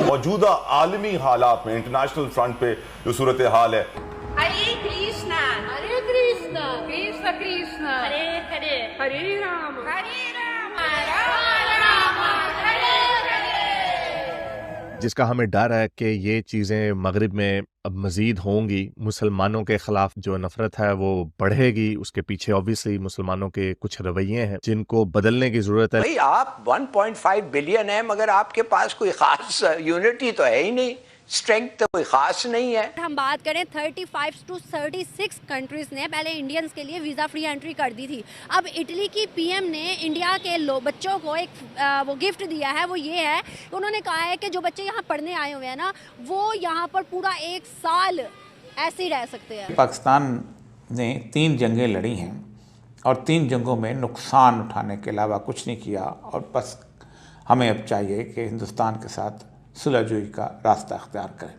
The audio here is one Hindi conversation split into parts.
मौजूदा आलमी हालात में इंटरनेशनल फ्रंट पे जो सूरत हाल है, हरे कृष्णा हरे कृष्णा कृष्ण कृष्ण हरे हरे हरे राम राम राम हरे हरे। जिसका हमें डर है कि ये चीज़ें मगरिब में अब मज़ीद होंगी, मुसलमानों के ख़िलाफ़ जो नफ़रत है वो बढ़ेगी। उसके पीछे ऑब्वियसली मुसलमानों के कुछ रवैये हैं जिनको बदलने की ज़रूरत है। भाई आप 1.5 बिलियन है मगर आपके पास कोई ख़ास यूनिटी तो है ही नहीं, स्ट्रेंथ तो कोई ख़ास नहीं है। हम बात करें 35 to 36 कंट्रीज़ ने पहले इंडियंस के लिए वीज़ा फ्री एंट्री कर दी थी। अब इटली की पीएम ने इंडिया के बच्चों को एक वो गिफ्ट दिया है, वो ये है, उन्होंने कहा है कि जो बच्चे यहाँ पढ़ने आए हुए हैं ना, वो यहाँ पर पूरा 1 साल ऐसे ही रह सकते हैं। पाकिस्तान ने 3 जंगें लड़ी हैं और 3 जंगों में नुकसान उठाने के अलावा कुछ नहीं किया, और बस हमें अब चाहिए कि हिंदुस्तान के साथ सुलहजोई का रास्ता अख्तियार करें।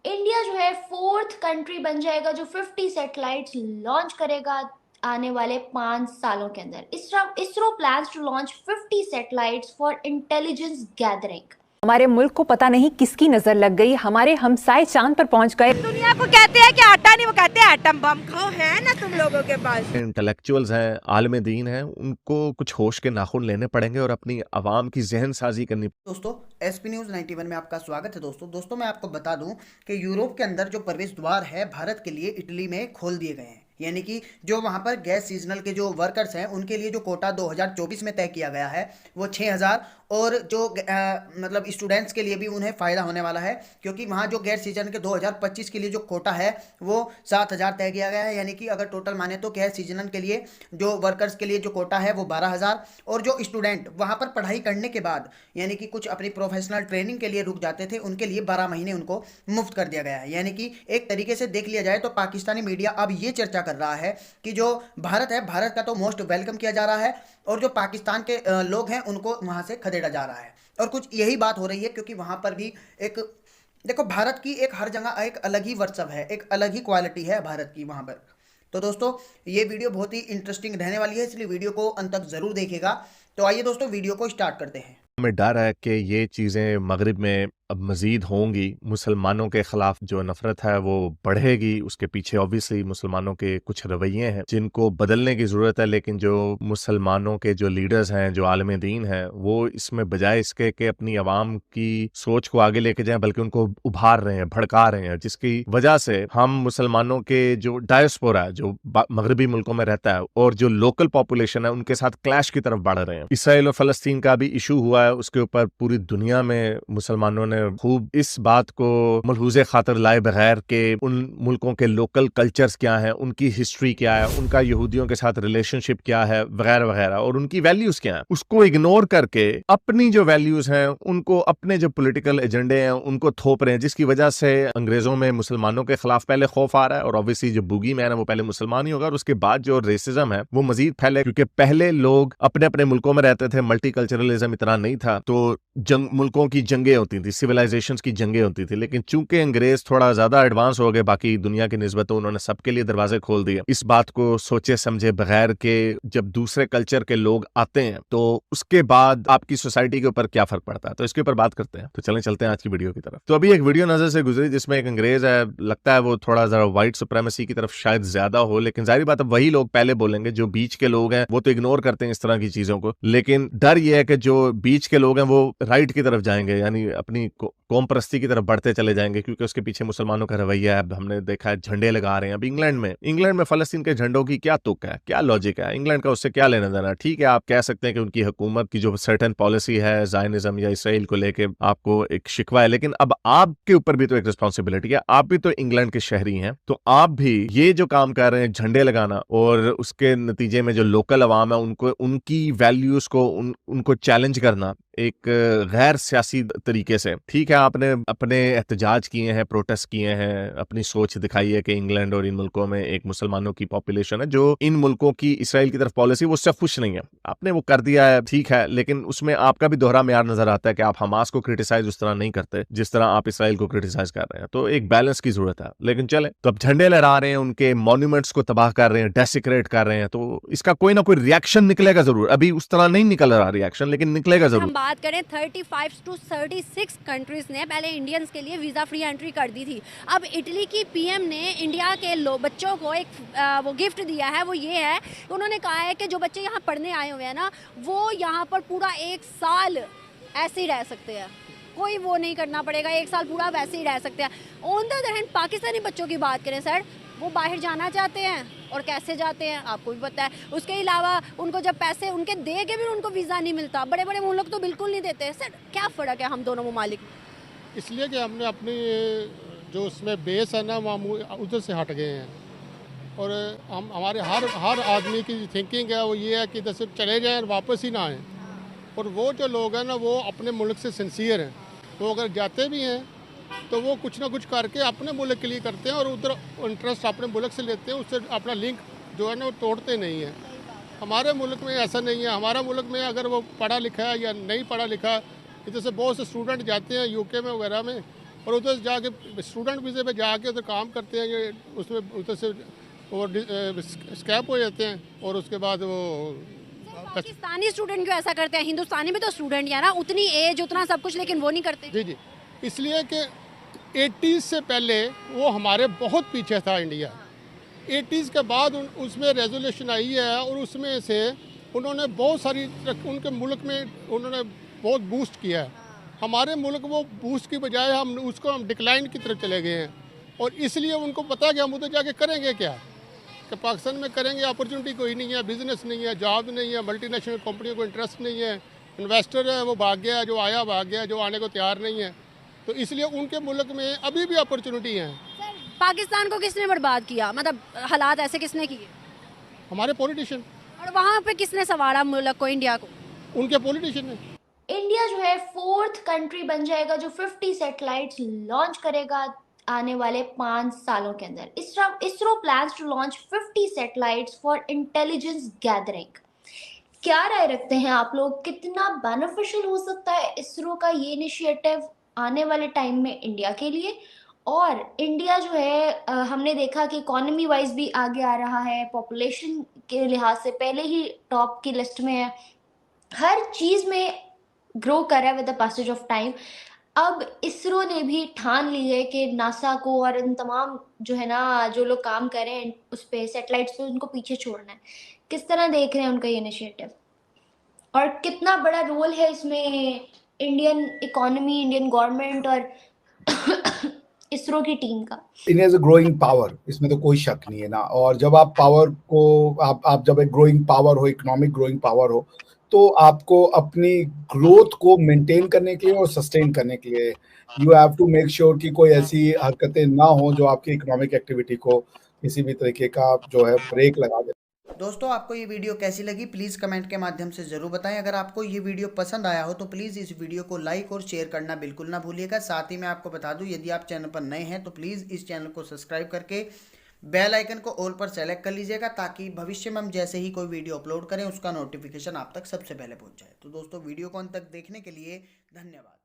इंडिया जो है 4th कंट्री बन जाएगा जो 50 सैटेलाइट्स लॉन्च करेगा आने वाले 5 सालों के अंदर। ISRO plans to launch 50 satellites for intelligence gathering. हमारे मुल्क को पता नहीं किसकी नजर लग गई, हमारे हमसाए चांद पर पहुंच गए। दुनिया को कहते हैं कि आटा नहीं, वो कहते हैं एटम बम। खाओ है ना तुम लोगों के पास। इंटेलेक्चुअल्स हैं, आलिम दीन हैं, उनको कुछ होश के नाखून लेने पड़ेंगे और अपनी आवाम की जहन साजी करनी। दोस्तों एसपी न्यूज़ 91 में आपका स्वागत है। दोस्तों मैं आपको बता दूं कि यूरोप के अंदर जो प्रवेश द्वार है भारत के लिए इटली में खोल दिए गए हैं। यानी कि जो वहाँ पर गैस सीजनल के जो वर्कर्स हैं उनके लिए जो कोटा 2024 में तय किया गया है वो 6000, और जो मतलब स्टूडेंट्स के लिए भी उन्हें फ़ायदा होने वाला है, क्योंकि वहाँ जो गैस सीजन के 2025 के लिए जो कोटा है वो 7000 तय किया गया है। यानी कि अगर टोटल माने तो गैस सीजन के लिए जो वर्कर्स के लिए जो कोटा है वो 12000, और जो स्टूडेंट वहाँ पर पढ़ाई करने के बाद यानी कि कुछ अपनी प्रोफेशनल ट्रेनिंग के लिए रुक जाते थे उनके लिए 12 महीने उनको मुफ्त कर दिया गया है। यानी कि एक तरीके से देख लिया जाए तो पाकिस्तानी मीडिया अब ये चर्चा कर रहा है कि जो भारत है, भारत का तो मोस्ट वेलकम किया जा रहा है, और जो पाकिस्तान के लोग हैं उनको वहाँ से खदेड़ा जा रहा है। और कुछ यही बात हो रही है क्योंकि वहाँ पर भी एक देखो, भारत की एक हर जगह एक अलग ही वर्चस्व है, एक अलग ही क्वालिटी है भारत की वहाँ पर। तो दोस्तों ये वीडियो बहुत ही इंटरेस्टिंग रहने वाली है, इसलिए वीडियो को अंत तक ज़रूर देखिएगा। तो आइए दोस्तों वीडियो को स्टार्ट करते हैं। हमें डर है कि ये चीज़ें मगरिब में अब मज़ीद होंगी, मुसलमानों के ख़िलाफ़ जो नफ़रत है वो बढ़ेगी। उसके पीछे ऑब्वियसली मुसलमानों के कुछ रवैये हैं जिनको बदलने की ज़रूरत है, लेकिन जो मुसलमानों के जो लीडर्स हैं, जो आलिम दीन हैं, वो इसमें बजाय इसके कि अपनी आवाम की सोच को आगे लेके जाएं, बल्कि उनको उभार रहे हैं, भड़का रहे हैं, जिसकी वजह से हम मुसलमानों के जो डायस्पोरा है, जो मगरबी मुल्कों में रहता है, और जो लोकल पॉपुलेशन है, उनके साथ क्लैश की तरफ बढ़ रहे हैं। इसराइल और फ़लस्तीन का भी इशू हुआ है, उसके ऊपर पूरी दुनिया में मुसलमानों ने खूब इस बात को मलहूज़े खातर लाए बगैर के उन मुल्कों के लोकल कल्चर्स क्या हैं, उनकी हिस्ट्री क्या है, उनका यहूदियों के साथ रिलेशनशिप क्या है, वगैरह वगैरह, और उनकी वैल्यूज क्या हैं, उसको इग्नोर करके अपनी जो वैल्यूज हैं उनको, अपने जो पॉलिटिकल एजेंडे हैं उनको थोप रहे हैं, जिसकी वजह से अंग्रेजों में मुसलमानों के खिलाफ पहले खौफ आ रहा है, और ऑब्वियसली जो बूगी मैन है वो पहले मुसलमान ही होगा, और उसके बाद जो रेसिज्म है वो मजीद फैले, क्योंकि पहले लोग अपने अपने मुल्कों में रहते थे, मल्टीकल्चरलिज्म इतना नहीं था, तो मुल्कों की जंगें होती थी, सिविलाइजेशंस की जंगें होती थी। लेकिन चूंकि अंग्रेज थोड़ा ज्यादा एडवांस हो गए बाकी दुनिया की निस्बत, तो उन्होंने सबके लिए दरवाजे खोल दिए। इस बात को सोचे समझे बगैर के जब दूसरे कल्चर के लोग आते हैं तो उसके बाद आपकी सोसाइटी के ऊपर क्या फर्क पड़ता है, तो इसके ऊपर बात करते हैं। तो चलते हैं आज की वीडियो की तरफ। तो अभी एक वीडियो नजर से गुजरी जिसमें एक अंग्रेज है, लगता है वो थोड़ा जरा व्हाइट सुप्रेमेसी की तरफ शायद ज्यादा हो, लेकिन जाहिर बात अब वही लोग पहले बोलेंगे, जो बीच के लोग हैं वो तो इग्नोर करते हैं इस तरह की चीजों को। लेकिन डर ये है कि जो बीच के लोग हैं वो राइट की तरफ जाएंगे, यानी अपनी कौम परस्ती की तरफ बढ़ते चले जाएंगे, क्योंकि उसके पीछे मुसलमानों का रवैया है। अब हमने देखा है झंडे लगा रहे हैं। अब इंग्लैंड में फलस्तीन के झंडों की क्या तुक है, क्या लॉजिक है, इंग्लैंड का उससे क्या लेना देना। ठीक है, आप कह सकते हैं कि उनकी हुकूमत की जो सर्टेन पॉलिसी है ज़ायनिज़्म या इसराइल को लेके आपको एक शिकवा है, लेकिन अब आपके ऊपर भी तो एक रिस्पॉन्सिबिलिटी है, आप भी तो इंग्लैंड के शहरी हैं, तो आप भी ये जो काम कर रहे हैं झंडे लगाना, और उसके नतीजे में जो लोकल अवाम है उनको, उनकी वैल्यूज को उनको चैलेंज करना, एक गैर सियासी तरीके से। ठीक है, आपने अपने एहतजाज किए हैं, प्रोटेस्ट किए हैं, अपनी सोच दिखाई है कि इंग्लैंड और इन मुल्कों में एक मुसलमानों की पॉपुलेशन है जो इन मुल्कों की इसराइल की तरफ पॉलिसी वो उससे खुश नहीं है, आपने वो कर दिया है, ठीक है, लेकिन उसमें आपका भी दोहरा म्यार नजर आता है कि आप हमास को क्रिटिसाइज उस तरह नहीं करते जिस तरह आप इसराइल को क्रिटिसाइज कर रहे हैं। तो एक बैलेंस की जरूरत है। लेकिन चले, तो अब झंडे लहरा रहे हैं, उनके मॉन्यूमेंट्स को तबाह कर रहे हैं, डेसिक्रेट कर रहे हैं, तो इसका कोई ना कोई रिएक्शन निकलेगा जरूर। अभी उस तरह नहीं निकल रहा रिएक्शन, लेकिन निकलेगा जरूर। हम बात करें 35 to 36 कंट्रीज ने पहले इंडियंस के लिए वीजा फ्री एंट्री कर दी थी। अब इटली की पीएम ने इंडिया के बच्चों को एक वो गिफ्ट दिया है। वो ये है, उन्होंने कहा है कि जो बच्चे यहाँ पढ़ने आए हुए हैं ना, वो यहाँ पर पूरा 1 साल ऐसे ही रह सकते हैं, कोई वो नहीं करना पड़ेगा, 1 साल पूरा वैसे ही रह सकते हैं। On the other hand Pakistani बच्चों की बात करें सर, वो बाहर जाना चाहते हैं और कैसे जाते हैं आपको भी पता है। उसके अलावा उनको जब पैसे उनके दे के भी उनको वीज़ा नहीं मिलता, बड़े बड़े मुल्क तो बिल्कुल नहीं देते। सर क्या फ़र्क है हम दोनों ममालिक में? इसलिए कि हमने अपनी जो उसमें बेस है ना, वहाँ उधर से हट गए हैं। और हम हमारे हर आदमी की थिंकिंग है वो ये है कि जैसे चले जाएँ और वापस ही ना आएँ। और वो जो लोग हैं ना, वो अपने मुल्क से सिंसियर हैं, तो अगर जाते भी हैं तो वो कुछ ना कुछ करके अपने मुल्क के लिए करते हैं और उधर इंटरेस्ट अपने मुल्क से लेते हैं, उससे अपना लिंक जो है ना वो तोड़ते नहीं हैं। हमारे मुल्क में ऐसा नहीं है। हमारा मुल्क में अगर वो पढ़ा लिखा है या नहीं पढ़ा लिखा, इधर से बहुत से स्टूडेंट जाते हैं यूके में वगैरह में, और उधर जाके स्टूडेंट वीज़े पे जाके उधर काम करते हैं, ये उसमें उधर से वो स्कैप हो जाते हैं और उसके बाद वो पाकिस्तानी स्टूडेंट क्यों ऐसा करते हैं? हिंदुस्तानी भी तो स्टूडेंट है ना, उतनी एज उतना सब कुछ, लेकिन वो नहीं करते। जी जी, इसलिए कि 80s से पहले वो हमारे बहुत पीछे था इंडिया। 80s के बाद उसमें रेजोल्यूशन आई है और उसमें से उन्होंने बहुत सारी उनके मुल्क में उन्होंने बहुत बूस्ट किया है। हमारे मुल्क वो बूस्ट की बजाय हम डिक्लाइन की तरफ चले गए हैं। और इसलिए उनको पता है कि हम उधर जाके करेंगे क्या, कि पाकिस्तान में करेंगे अपॉर्चुनिटी कोई नहीं है, बिजनेस नहीं है, जॉब नहीं है, मल्टीनेशनल कंपनियों को इंटरेस्ट नहीं है, इन्वेस्टर है वो भाग गया, जो आया भाग गया, जो आने को तैयार नहीं है। तो इसलिए उनके मुल्क में अभी भी अपॉर्चुनिटी है। पाकिस्तान को किसने बर्बाद किया, मतलब हालात ऐसे किसने किए? हमारे पॉलिटिशियन। और वहाँ पे किसने संवारा मुल्क को, इंडिया को? उनके पॉलिटिशियन ने। इंडिया जो है 4th कंट्री बन जाएगा जो 50 सैटेलाइट्स लॉन्च करेगा आने वाले 5 सालों के अंदर। ISRO plans to launch 50 satellites for intelligence gathering. क्या राय रखते हैं आप लोग, कितना बेनिफिशियल हो सकता है इसरो का ये इनिशिएटिव आने वाले टाइम में इंडिया के लिए? और इंडिया जो है हमने देखा कि इकोनॉमी वाइज भी आगे आ रहा है, पॉपुलेशन के लिहाज से पहले ही टॉप की लिस्ट में है, हर चीज़ में ग्रो कर रहा है with the passage of time. अब इसरो ने भी ठान ली है कि नासा को और इन तमाम जो है ना जो लोग काम कर रहे हैं उस पे सैटेलाइट्स पे, उनको पीछे छोड़ना है। किस तरह देख रहे हैं उनका ये इनिशिएटिव और कितना बड़ा रोल है इसमें इंडियन इकोनॉमी, इंडियन गवर्नमेंट और इसरो की टीम का? India is a growing power, इसमें तो कोई शक नहीं है ना। और जब आप पावर को आप जब एक ग्रोइंग पावर हो, इकोनॉमिक ग्रोइंग पावर हो, तो आपको अपनी ग्रोथ को मेंटेन करने के लिए और सस्टेन करने के लिए you have to make sure कि कोई ऐसी हरकतें ना हो जो आपकी इकोनॉमिक एक्टिविटी को किसी भी तरीके का जो है ब्रेक लगा दे। दोस्तों आपको ये वीडियो कैसी लगी प्लीज़ कमेंट के माध्यम से ज़रूर बताएं। अगर आपको ये वीडियो पसंद आया हो तो प्लीज़ इस वीडियो को लाइक और शेयर करना बिल्कुल ना भूलिएगा। साथ ही मैं आपको बता दूं, यदि आप चैनल पर नए हैं तो प्लीज़ इस चैनल को सब्सक्राइब करके बेल आइकन को ऑल पर सेलेक्ट कर लीजिएगा, ताकि भविष्य में हम जैसे ही कोई वीडियो अपलोड करें उसका नोटिफिकेशन आप तक सबसे पहले पहुँच जाए। तो दोस्तों वीडियो को अंत तक देखने के लिए धन्यवाद।